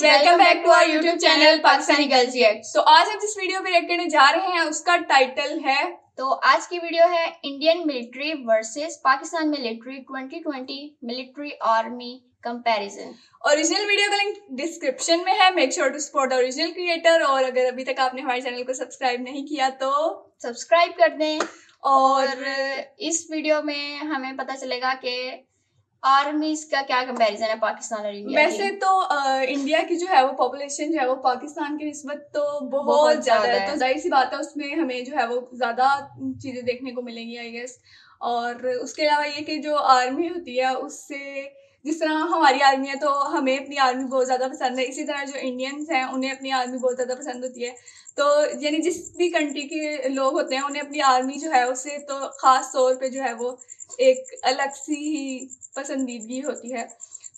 Welcome back to our YouTube channel Pakistani girls react. तो आज हम जिस वीडियो पे रिएक्ट करने जा रहे हैं उसका टाइटल है, तो आज की वीडियो है Indian military versus Pakistan military 2020 military army comparison. Original video का लिंक डिस्क्रिप्शन में है। Make sure to support the original creator. और अगर अभी तक आपने हमारे चैनल को सब्सक्राइब नहीं किया तो सब्सक्राइब कर दें। और इस वीडियो में हमें पता चलेगा कि आर्मीज का क्या कंपैरिजन है पाकिस्तान और इंडिया। वैसे तो इंडिया की जो है वो पॉपुलेशन जो है वो पाकिस्तान की निस्बत तो बहुत ज्यादा है, तो जाहिर सी बात है उसमें हमें जो है वो ज्यादा चीजें देखने को मिलेंगी आई गेस। और उसके अलावा ये कि जो आर्मी होती है उससे, जिस तरह हमारी आर्मी है तो हमें अपनी आर्मी बहुत ज़्यादा पसंद है, इसी तरह जो इंडियंस हैं उन्हें अपनी आर्मी बहुत ज़्यादा पसंद होती है। तो यानी जिस भी कंट्री के लोग होते हैं उन्हें अपनी आर्मी जो है उससे तो ख़ास तौर पे जो है वो एक अलग सी पसंदीदगी होती है।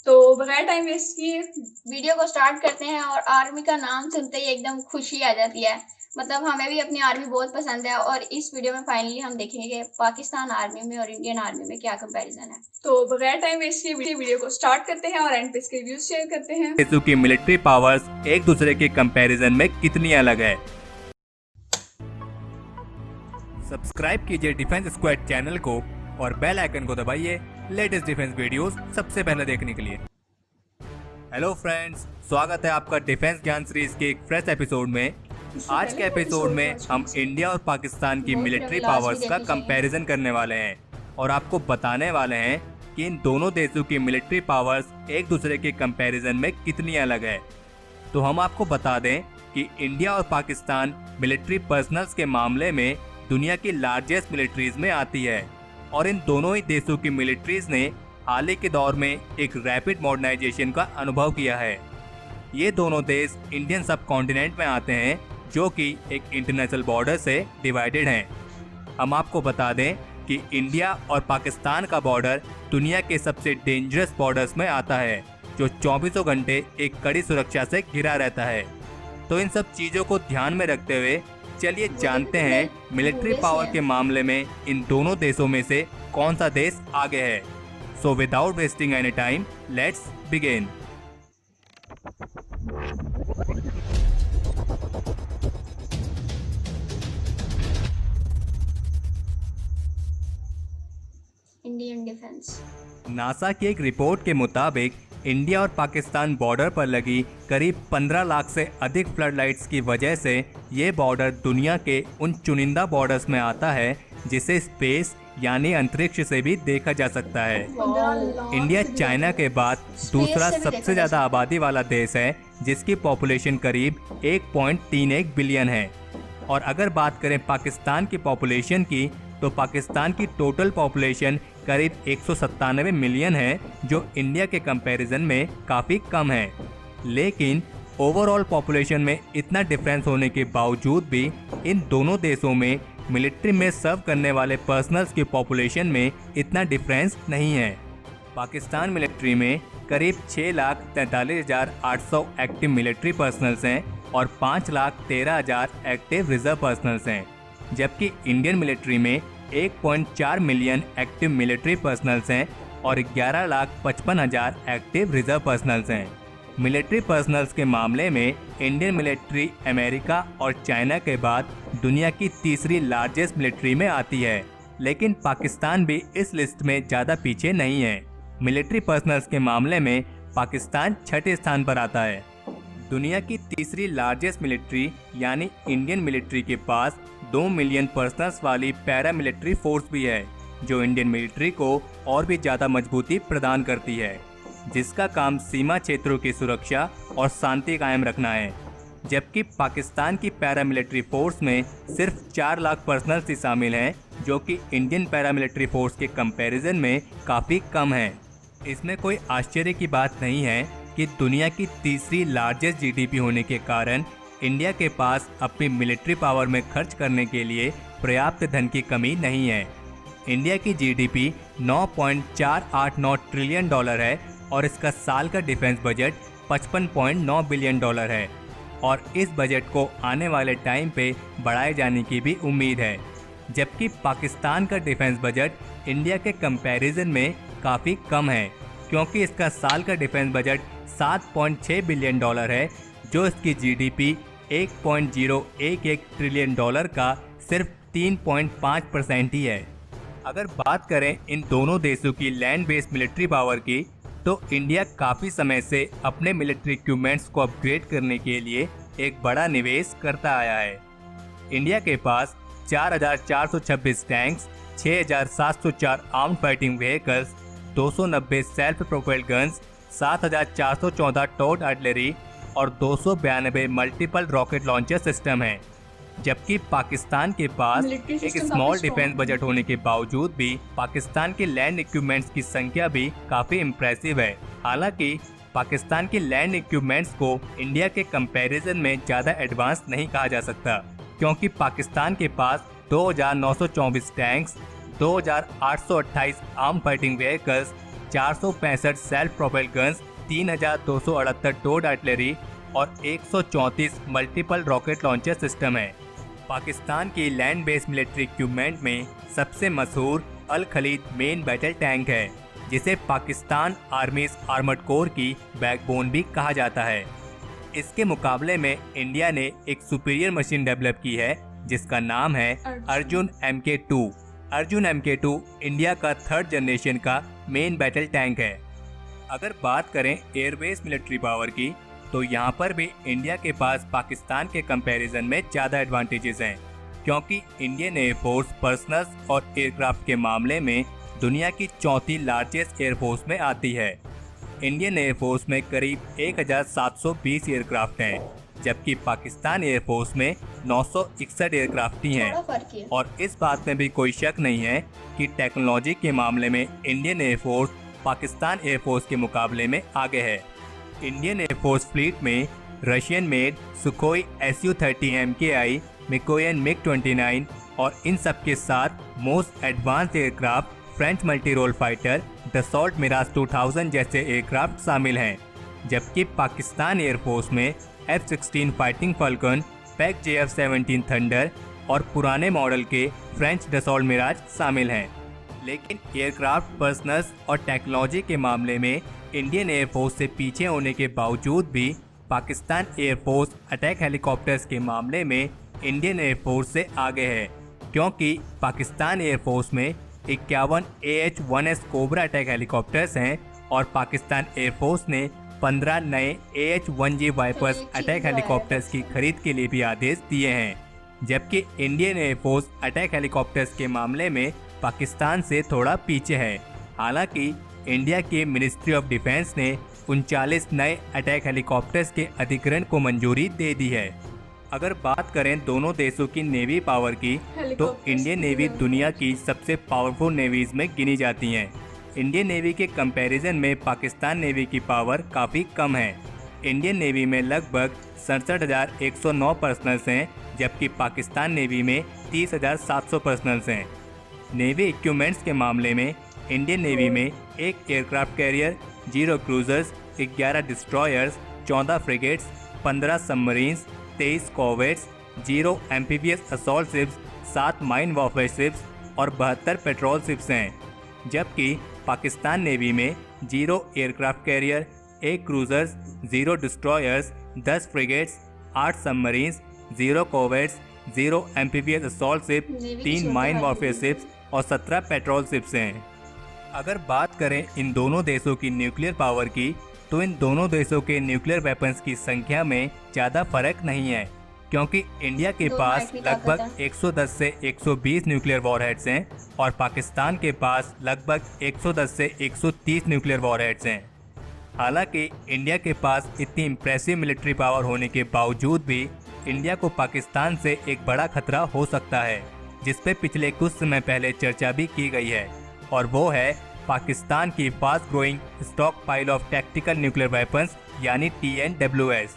तो बगैर टाइम वेस्ट किए वीडियो को स्टार्ट करते हैं। और आर्मी का नाम सुनते ही एकदम खुशी आ जाती है, मतलब हमें भी अपनी आर्मी बहुत पसंद है। और इस वीडियो में फाइनली हम देखेंगे कि पाकिस्तान आर्मी में और इंडियन आर्मी में क्या कंपैरिजन है। तो बगैर टाइम वेस्ट किए वीडियो को स्टार्ट करते हैं और एंड पे इसके रिव्यूज शेयर करते हैं। देशों की मिलिट्री पावर्स एक दूसरे के कंपैरिजन में कितनी अलग है। सब्सक्राइब कीजिए डिफेंस स्क्वाड चैनल को और बेल आइकन को दबाइए लेटेस्ट डिफेंस वीडियोस सबसे पहले देखने के लिए। हेलो फ्रेंड्स, स्वागत है आपका डिफेंस ज्ञान सीरीज के एक फ्रेश एपिसोड में। आज के एपिसोड में हम इंडिया और पाकिस्तान की मिलिट्री पावर्स का कंपैरिजन करने वाले हैं और आपको बताने वाले हैं कि इन दोनों देशों की मिलिट्री पावर्स एक दूसरे के कंपैरिजन में कितनी अलग है। तो हम आपको बता दें कि इंडिया और पाकिस्तान मिलिट्री पर्सनल्स के मामले में दुनिया की लार्जेस्ट मिलिट्रीज में आती है और इन दोनों ही देशों की मिलिट्रीज ने हाल ही के दौर में एक रैपिड मॉडर्नाइजेशन का अनुभव किया है। ये दोनों देश इंडियन सब कॉन्टिनेंट में आते हैं जो कि एक इंटरनेशनल बॉर्डर से डिवाइडेड हैं। हम आपको बता दें कि इंडिया और पाकिस्तान का बॉर्डर दुनिया के सबसे डेंजरस बॉर्डर्स में आता है जो 24 घंटे एक कड़ी सुरक्षा से घिरा रहता है। तो इन सब चीज़ों को ध्यान में रखते हुए चलिए जानते हैं मिलिट्री पावर के मामले में इन दोनों देशों में से कौन सा देश आगे है। So without wasting any time let's begin. Indian defence. NASA की एक रिपोर्ट के मुताबिक इंडिया और पाकिस्तान बॉर्डर पर लगी करीब 15 लाख से अधिक फ्लड लाइट्स की वजह से ये बॉर्डर दुनिया के उन चुनिंदा बॉर्डर्स में आता है जिसे स्पेस यानी अंतरिक्ष से भी देखा जा सकता है। इंडिया चाइना के बाद दूसरा सबसे ज़्यादा आबादी वाला देश है जिसकी पॉपुलेशन करीब 1.31 बिलियन है। और अगर बात करें पाकिस्तान की पॉपुलेशन की तो पाकिस्तान की टोटल पॉपुलेशन करीब 197 मिलियन है जो इंडिया के कंपैरिजन में काफ़ी कम है। लेकिन ओवरऑल पॉपुलेशन में इतना डिफरेंस होने के बावजूद भी इन दोनों देशों में मिलिट्री में सर्व करने वाले पर्सनल्स की पॉपुलेशन में इतना डिफरेंस नहीं है। पाकिस्तान मिलिट्री में करीब 6,43,800 एक्टिव मिलिट्री पर्सनल्स हैं और 5,13,000 एक्टिव रिजर्व पर्सनल्स हैं, जबकि इंडियन मिलिट्री में 1.4 मिलियन एक्टिव मिलिट्री पर्सनल्स हैं और 11,55,000 एक्टिव रिजर्व पर्सनल्स हैं। मिलिट्री पर्सनल्स के मामले में इंडियन मिलिट्री अमेरिका और चाइना के बाद दुनिया की तीसरी लार्जेस्ट मिलिट्री में आती है, लेकिन पाकिस्तान भी इस लिस्ट में ज़्यादा पीछे नहीं है। मिलिट्री पर्सनल्स के मामले में पाकिस्तान छठे स्थान पर आता है। दुनिया की तीसरी लार्जेस्ट मिलिट्री यानी इंडियन मिलिट्री के पास 2 मिलियन पर्सनल्स वाली पैरा मिलिट्री फोर्स भी है जो इंडियन मिलिट्री को और भी ज़्यादा मजबूती प्रदान करती है, जिसका काम सीमा क्षेत्रों की सुरक्षा और शांति कायम रखना है। जबकि पाकिस्तान की पैरा मिलिट्री फोर्स में सिर्फ 4 लाख पर्सनल्स ही शामिल हैं जो कि इंडियन पैरा मिलिट्री फोर्स के कंपैरिजन में काफ़ी कम है। इसमें कोई आश्चर्य की बात नहीं है कि दुनिया की तीसरी लार्जेस्ट जीडीपी होने के कारण इंडिया के पास अपनी मिलिट्री पावर में खर्च करने के लिए पर्याप्त धन की कमी नहीं है। इंडिया की जीडीपी 9.489 ट्रिलियन डॉलर है और इसका साल का डिफेंस बजट 55.9 बिलियन डॉलर है और इस बजट को आने वाले टाइम पे बढ़ाए जाने की भी उम्मीद है। जबकि पाकिस्तान का डिफेंस बजट इंडिया के कंपैरिजन में काफ़ी कम है क्योंकि इसका साल का डिफेंस बजट 7.6 बिलियन डॉलर है, जो इसकी जीडीपी 1.011 ट्रिलियन डॉलर का सिर्फ 3.5% ही है। अगर बात करें इन दोनों देशों की लैंड बेस्ड मिलिट्री पावर की, तो इंडिया काफ़ी समय से अपने मिलिट्री इक्विपमेंट्स को अपग्रेड करने के लिए एक बड़ा निवेश करता आया है। इंडिया के पास 4,426 tanks, 6,704 armed fighting vehicles, 290 self propelled guns, 7,414 towed artillery और 292 मल्टीपल रॉकेट लॉन्चर सिस्टम हैं। जबकि पाकिस्तान के पास एक स्मॉल डिफेंस बजट होने के बावजूद भी पाकिस्तान के लैंड इक्विपमेंट्स की संख्या भी काफ़ी इम्प्रेसिव है। हालांकि पाकिस्तान के लैंड इक्विपमेंट्स को इंडिया के कंपैरिजन में ज़्यादा एडवांस नहीं कहा जा सकता, क्योंकि पाकिस्तान के पास 2,924 tanks, 2,828 arm fighting vehicles, 465 self propelled guns, 3,278 towed artillery और 134 मल्टीपल रॉकेट लॉन्चर सिस्टम है। पाकिस्तान की लैंड बेस्ड मिलिट्री इक्विपमेंट में सबसे मशहूर अल खलीद मेन बैटल टैंक है, जिसे पाकिस्तान आर्मीज आर्मर्ड कोर की बैकबोन भी कहा जाता है। इसके मुकाबले में इंडिया ने एक सुपीरियर मशीन डेवलप की है, जिसका नाम है Arjun MK2। Arjun MK2 India का 3rd जनरेशन का मेन बैटल टैंक है। अगर बात करें एयरबेस मिलिट्री पावर की, तो यहाँ पर भी इंडिया के पास पाकिस्तान के कंपैरिजन में ज़्यादा एडवांटेजेस हैं, क्योंकि इंडियन एयरफोर्स पर्सनल्स और एयरक्राफ्ट के मामले में दुनिया की 4थी लार्जेस्ट एयरफोर्स में आती है। इंडियन एयरफोर्स में करीब 1,720 एयरक्राफ्ट हैं, जबकि पाकिस्तान एयरफोर्स में 961 एयरक्राफ्ट ही हैं। और इस बात में भी कोई शक नहीं है कि टेक्नोलॉजी के मामले में इंडियन एयरफोर्स पाकिस्तान एयरफोर्स के मुकाबले में आगे है। इंडियन एयरफोर्स फ्लीट में Russian made Sukhoi Su-30 MKI, Mikoyan MiG-29 और इन सब के साथ most advanced aircraft French multi role fighter Dassault Mirage 2000 जैसे एयरक्राफ्ट शामिल हैं। जबकि पाकिस्तान एयरफोर्स में F-16 fighting falcon, pack JF-17 thunder और पुराने मॉडल के फ्रेंच दसॉल्ट मिराज शामिल हैं। लेकिन एयरक्राफ्ट पर्सनल्स और टेक्नोलॉजी के मामले में इंडियन एयरफोर्स से पीछे होने के बावजूद भी पाकिस्तान एयरफोर्स अटैक हेलीकॉप्टर्स के मामले में इंडियन एयरफोर्स से आगे है, क्योंकि पाकिस्तान एयरफोर्स में 51 AH-1S कोबरा अटैक हेलीकॉप्टर्स हैं और पाकिस्तान एयरफोर्स ने 15 नए AH-1G वाइपर्स अटैक हेलीकॉप्टर्स की खरीद के लिए भी आदेश दिए हैं। जबकि इंडियन एयरफोर्स अटैक हेलीकॉप्टर्स के मामले में पाकिस्तान से थोड़ा पीछे है। हालांकि इंडिया के मिनिस्ट्री ऑफ डिफेंस ने 39 नए अटैक हेलीकॉप्टर्स के अधिग्रहण को मंजूरी दे दी है। अगर बात करें दोनों देशों की नेवी पावर की, तो इंडियन नेवी दुनिया की सबसे पावरफुल नेवीज में गिनी जाती हैं। इंडियन नेवी के कंपैरिजन में पाकिस्तान नेवी की पावर काफ़ी कम है। इंडियन नेवी में लगभग 67,109 पर्सनल्स हैं, जबकि पाकिस्तान नेवी में 30,700 पर्सनल्स हैं। नेवी इक्विपमेंट्स के मामले में इंडियन नेवी में 1 aircraft carrier, 0 cruisers, 11 destroyers, 14 frigates, 15 submarines, 23 corvettes, 0 amphibious assault ships, 7 mine warfare ships और 72 पेट्रोल शिप्स हैं। जबकि पाकिस्तान नेवी में 0 aircraft carrier, 1 cruisers, 0 destroyers, 10 frigates, 8 submarines, 0 corvettes, 0 amphibious assault ship, 3 mine warfare ships और 17 petrol ships हैं। अगर बात करें इन दोनों देशों की न्यूक्लियर पावर की, तो इन दोनों देशों के न्यूक्लियर वेपन्स की संख्या में ज़्यादा फर्क नहीं है, क्योंकि इंडिया के पास लगभग 110 से 120 न्यूक्लियर वॉरहेड्स हैं और पाकिस्तान के पास लगभग 110 से 130 न्यूक्लियर वॉरहेड्स हैं। हालांकि इंडिया के पास इतनी इम्प्रेसिव मिलिट्री पावर होने के बावजूद भी इंडिया को पाकिस्तान से एक बड़ा खतरा हो सकता है, जिस पे पिछले कुछ समय पहले चर्चा भी की गई है, और वो है पाकिस्तान की fast growing stock pile of tactical nuclear weapons यानी TNWS।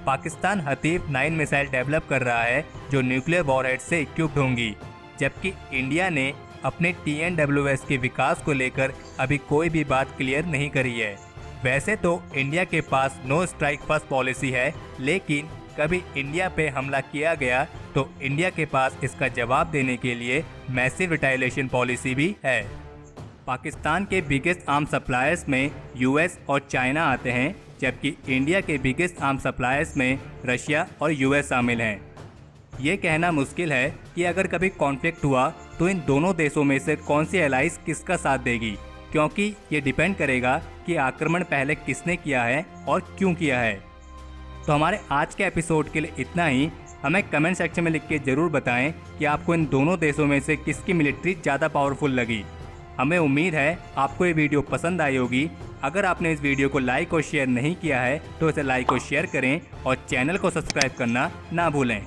पाकिस्तान हतीफ 9 मिसाइल डेवलप कर रहा है जो न्यूक्लियर वॉरहेड से इक्विप्ड होंगी, जबकि इंडिया ने अपने TNWS के विकास को लेकर अभी कोई भी बात क्लियर नहीं करी है। वैसे तो इंडिया के पास नो स्ट्राइक फर्स्ट पॉलिसी है, लेकिन कभी इंडिया पे हमला किया गया तो इंडिया के पास इसका जवाब देने के लिए मैसिव रिटालिएशन पॉलिसी भी है। पाकिस्तान के बिगेस्ट आर्म सप्लायर्स में यूएस और चाइना आते हैं, जबकि इंडिया के बिगेस्ट आर्म सप्लायर्स में रशिया और यूएस शामिल हैं। ये कहना मुश्किल है कि अगर कभी कॉन्फ्लिक्ट हुआ तो इन दोनों देशों में से कौन सी एलाइज किसका साथ देगी, क्योंकि ये डिपेंड करेगा कि आक्रमण पहले किसने किया है और क्यों किया है। तो हमारे आज के एपिसोड के लिए इतना ही। हमें कमेंट सेक्शन में लिख के ज़रूर बताएं कि आपको इन दोनों देशों में से किसकी मिलिट्री ज़्यादा पावरफुल लगी। हमें उम्मीद है आपको ये वीडियो पसंद आई होगी। अगर आपने इस वीडियो को लाइक और शेयर नहीं किया है तो इसे लाइक और शेयर करें और चैनल को सब्सक्राइब करना ना भूलें।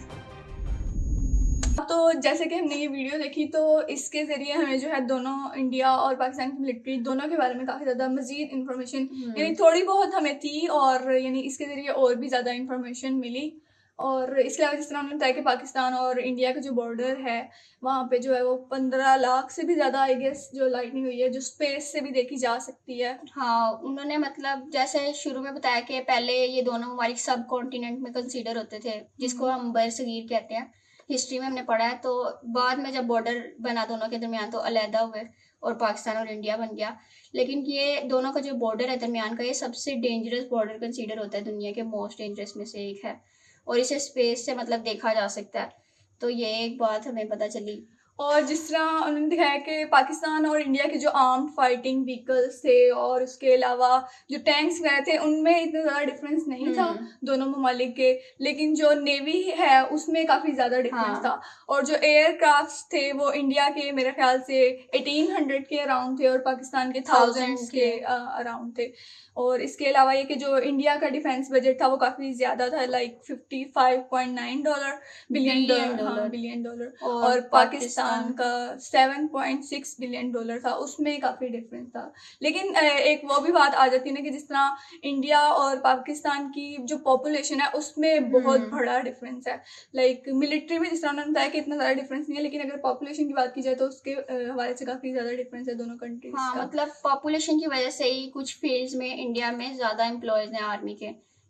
तो जैसे कि हमने ये वीडियो देखी तो इसके ज़रिए हमें जो है दोनों इंडिया और पाकिस्तान की मिलिट्री दोनों के बारे में काफ़ी ज़्यादा मज़ीद इन्फॉर्मेशन यानी थोड़ी बहुत हमें थी, और यानी इसके ज़रिए और भी ज़्यादा इन्फॉर्मेशन मिली। और इसके अलावा जिस तरह हमने बताया कि पाकिस्तान और इंडिया का जो बॉर्डर है वहाँ पे जो है वो 15 लाख से भी ज़्यादा आई गेस जो लाइटनिंग हुई है, जो स्पेस से भी देखी जा सकती है। हाँ, उन्होंने मतलब जैसे शुरू में बताया कि पहले ये दोनों ममालिक सब कॉन्टिनेंट में कंसीडर होते थे, जिसको हम बरसगीर कहते हैं। हिस्ट्री में हमने पढ़ा है। तो बाद में जब बॉर्डर बना दोनों के दरमियान तो अलहदा हुए और पाकिस्तान और इंडिया बन गया। लेकिन ये दोनों का जो बॉर्डर है दरमियान का, ये सबसे डेंजरस बॉर्डर कंसीडर होता है, दुनिया के मोस्ट डेंजरस में से एक है, और इसे स्पेस से मतलब देखा जा सकता है। तो ये एक बात हमें पता चली। और जिस तरह उन्होंने दिखाया कि पाकिस्तान और इंडिया के जो आर्म्ड फाइटिंग व्हीकल्स थे और उसके अलावा जो टैंक्स वगैरह थे उनमें इतना ज़्यादा डिफरेंस नहीं था दोनों ममालिक के, लेकिन जो नेवी है उसमें काफ़ी ज़्यादा डिफरेंस था। और जो एयरक्राफ्ट्स थे वो इंडिया के मेरे ख्याल से 1800 के अराउंड थे और पाकिस्तान के 1000s के अराउंड थे। और इसके अलावा ये कि जो इंडिया का डिफेंस बजट था वो काफ़ी ज़्यादा था, लाइक $55.9 बिलियन डॉलर, और पाकिस्तान का $7.6 बिलियन था, उसमें काफ़ी डिफरेंस था। लेकिन एक वो भी बात आ जाती है ना कि जिस तरह इंडिया और पाकिस्तान की जो पॉपुलेशन है उसमें बहुत बड़ा डिफरेंस है। लाइक मिलिट्री में जिस तरह उन्होंने बताया कि इतना ज़्यादा डिफरेंस नहीं है, लेकिन अगर पॉपुलेशन की बात की जाए तो उसके हवाले से काफ़ी ज़्यादा डिफरेंस है दोनों कंट्रीज हाँ, का। मतलब पॉपुलेशन की वजह से ही कुछ फील्ड्स में इंडिया में ज़्यादा एम्प्लॉयज़ हैं आर्मी के,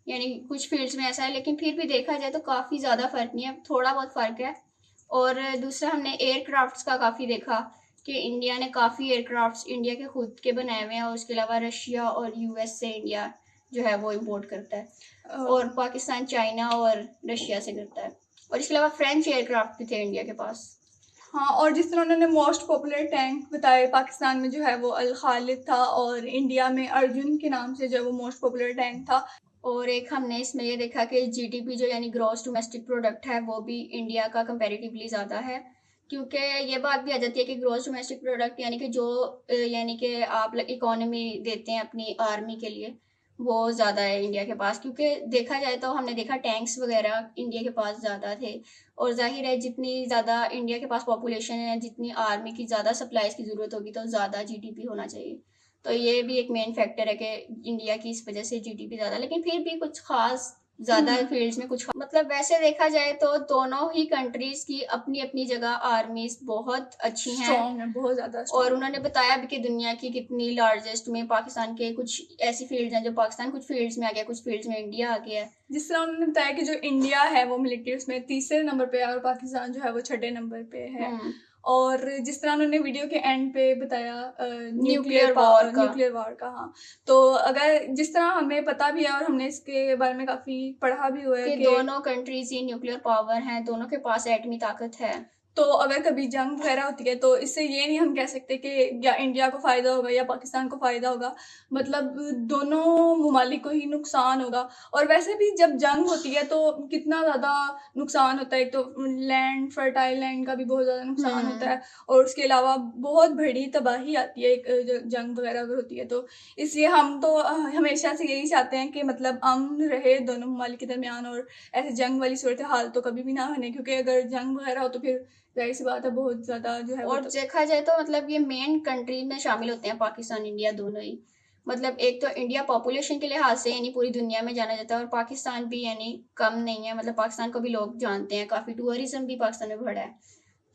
यानी कुछ फील्ड्स में ऐसा है। लेकिन फिर भी देखा जाए तो काफ़ी ज़्यादा फ़र्क नहीं है, थोड़ा बहुत फ़र्क है। और दूसरा हमने एयरक्राफ्ट्स का काफ़ी देखा कि इंडिया ने काफ़ी एयरक्राफ्ट्स इंडिया के खुद के बनाए हुए हैं, और उसके अलावा रशिया और यूएस से इंडिया जो है वो इम्पोर्ट करता है, और पाकिस्तान चाइना और रशिया से करता है। और इसके अलावा फ्रेंच एयरक्राफ्ट भी थे इंडिया के पास। हाँ, और जिस तरह उन्होंने मोस्ट पॉपुलर टैंक बताए, पाकिस्तान में जो है वो अल खालिद था और इंडिया में अर्जुन के नाम से जो वो मोस्ट पॉपुलर टैंक था। और एक हमने इसमें ये देखा कि जीडीपी जो यानी ग्रॉस डोमेस्टिक प्रोडक्ट है वो भी इंडिया का कंपैरेटिवली ज़्यादा है, क्योंकि ये बात भी आ जाती है कि ग्रॉस डोमेस्टिक प्रोडक्ट यानी कि जो यानी कि आप इकोनॉमी देते हैं अपनी आर्मी के लिए, वो ज़्यादा है इंडिया के पास। क्योंकि देखा जाए तो हमने देखा टैंक्स वगैरह इंडिया के पास ज़्यादा थे, और जाहिर है जितनी ज़्यादा इंडिया के पास पॉपुलेशन है, जितनी आर्मी की ज़्यादा सप्लाईज की ज़रूरत होगी तो ज़्यादा जीडीपी होना चाहिए। तो ये भी एक मेन फैक्टर है कि इंडिया की इस वजह से जीडीपी ज़्यादा। लेकिन फिर भी कुछ खास ज़्यादा फील्ड्स में कुछ मतलब वैसे देखा जाए तो दोनों ही कंट्रीज़ की अपनी अपनी जगह आर्मीज बहुत अच्छी हैं, स्ट्रॉन्ग है, बहुत ज़्यादा। और उन्होंने बताया भी कि दुनिया की कितनी लार्जेस्ट में पाकिस्तान के कुछ ऐसी फील्ड्स हैं जो पाकिस्तान कुछ फील्ड्स में आ गया, कुछ फील्ड्स में इंडिया आ गया है। जिस तरह उन्होंने बताया कि जो इंडिया है वो मिलिट्री उसमें 3रे नंबर पे है और पाकिस्तान जो है वो 6ठे नंबर पे है। और जिस तरह उन्होंने वीडियो के एंड पे बताया न्यूक्लियर वॉर का, हाँ, तो अगर जिस तरह हमें पता भी है और हमने इसके बारे में काफ़ी पढ़ा भी हुआ है कि दोनों कंट्रीज ही न्यूक्लियर पावर हैं, दोनों के पास एटमी ताकत है। तो अगर कभी जंग वगैरह होती है तो इससे ये नहीं हम कह सकते कि या इंडिया को फ़ायदा होगा या पाकिस्तान को फ़ायदा होगा, मतलब दोनों ममालिक को ही नुकसान होगा। और वैसे भी जब जंग होती है तो कितना ज़्यादा नुकसान होता है, एक तो लैंड, फर्टाइल लैंड का भी बहुत ज़्यादा नुकसान होता है, और उसके अलावा बहुत बड़ी तबाही आती है एक जंग वगैरह अगर होती है तो। इसलिए हम तो हमेशा से यही चाहते हैं कि मतलब अमन रहे दोनों ममालिक के दरमियान, और ऐसे जंग वाली सूरत हाल तो कभी भी ना बने, क्योंकि अगर जंग वगैरह हो तो फिर जाहिर सी बात है बहुत ज़्यादा जो है। और देखा जाए तो मतलब ये मेन कंट्री में शामिल होते हैं पाकिस्तान इंडिया दोनों ही। मतलब एक तो इंडिया पॉपुलेशन के लिहाज से यानी पूरी दुनिया में जाना जाता है, और पाकिस्तान भी यानी कम नहीं है, मतलब पाकिस्तान को भी लोग जानते हैं, काफ़ी टूरिज्म भी पाकिस्तान में बढ़ा है।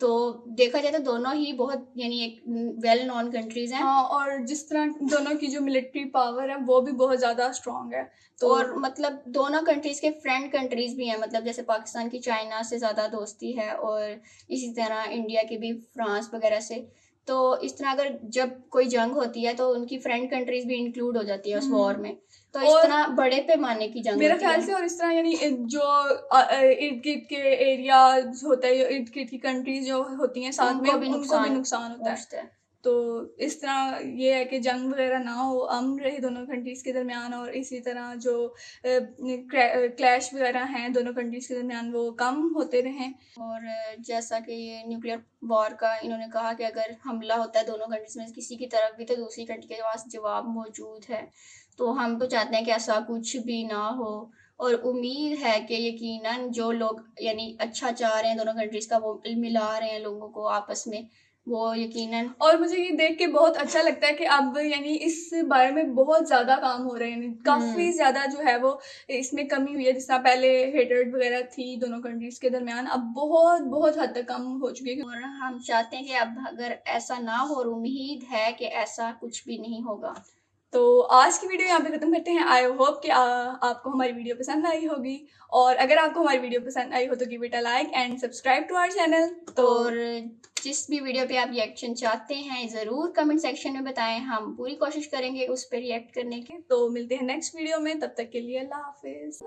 तो देखा जाए तो दोनों ही बहुत यानी एक वेल नोन कंट्रीज़ हैं। हाँ, और जिस तरह दोनों की जो मिलिट्री पावर है वो भी बहुत ज़्यादा स्ट्रॉन्ग है। तो और मतलब दोनों कंट्रीज़ के फ्रेंड कंट्रीज़ भी हैं, मतलब जैसे पाकिस्तान की चाइना से ज़्यादा दोस्ती है, और इसी तरह इंडिया की भी फ्रांस वगैरह से। तो इस तरह अगर जब कोई जंग होती है तो उनकी फ्रेंड कंट्रीज भी इंक्लूड हो जाती है उस वॉर में, तो इस और तरह बड़े पैमाने की जंग मेरा होती ख्याल है। से, और इस तरह यानी जो इर्द गिर्द के एरिया होता है, इर्द गिर्द की कंट्रीज जो होती हैं साथ में, उनको भी नुकसान होता है। तो इस तरह ये है कि जंग वगैरह ना हो, अमन रहे दोनों कंट्रीज के दरमियान, और इसी तरह जो क्लैश वगैरह हैं दोनों कंट्रीज के दरमियान वो कम होते रहें। और जैसा कि ये न्यूक्लियर वॉर का इन्होंने कहा कि अगर हमला होता है दोनों कंट्रीज में किसी की तरफ भी, तो दूसरी कंट्री के पास जवाब मौजूद है। तो हम तो चाहते हैं कि ऐसा कुछ भी ना हो, और उम्मीद है कि यकीनन जो लोग यानी अच्छा चाह रहे हैं दोनों कंट्रीज का, वो मिला रहे हैं लोगों को आपस में, वो यकीनन। और मुझे ये देख के बहुत अच्छा लगता है कि अब यानी इस बारे में बहुत ज़्यादा काम हो रहे हैं, काफ़ी ज़्यादा जो है वो इसमें कमी हुई है। जिस तरह पहले हेटर्ड वगैरह थी दोनों कंट्रीज़ के दरमियान, अब बहुत बहुत हद तक कम हो चुकी है। और हम चाहते हैं कि अब अगर ऐसा ना हो, और उम्मीद है कि ऐसा कुछ भी नहीं होगा। तो आज की वीडियो यहाँ पे ख़त्म करते हैं। आई होप कि आपको हमारी वीडियो पसंद आई होगी, और अगर आपको हमारी वीडियो पसंद आई हो तो give it a like and subscribe to our channel. तो और जिस भी वीडियो पे आप रिएक्शन चाहते हैं ज़रूर कमेंट सेक्शन में बताएं, हम पूरी कोशिश करेंगे उस पर रिएक्ट करने की। तो मिलते हैं नेक्स्ट वीडियो में, तब तक के लिए अल्लाह हाफिज़।